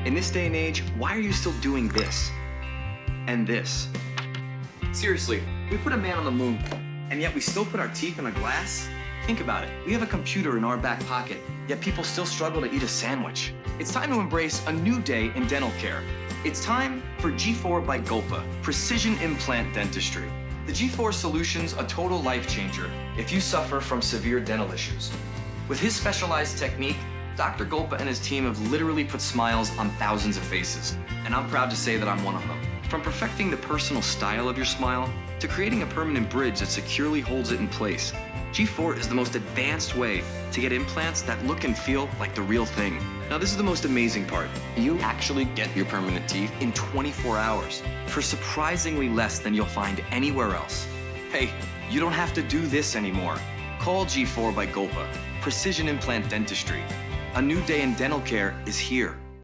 In this day and age, why are you still doing this? And this? Seriously, we put a man on the moon, and yet we still put our teeth in a glass? Think about it. We have a computer in our back pocket, yet people still struggle to eat a sandwich. It's time to embrace a new day in dental care. It's time for G4 by Golpa, precision implant dentistry. The G4 solution's a total life changer if you suffer from severe dental issues. With his specialized technique, Dr. Golpa and his team have literally put smiles on thousands of faces, and I'm proud to say that I'm one of them. From perfecting the personal style of your smile to creating a permanent bridge that securely holds it in place, G4 is the most advanced way to get implants that look and feel like the real thing. Now, this is the most amazing part. You actually get your permanent teeth in 24 hours for surprisingly less than you'll find anywhere else. Hey, you don't have to do this anymore. Call G4 by Golpa, precision implant dentistry. A new day in dental care is here.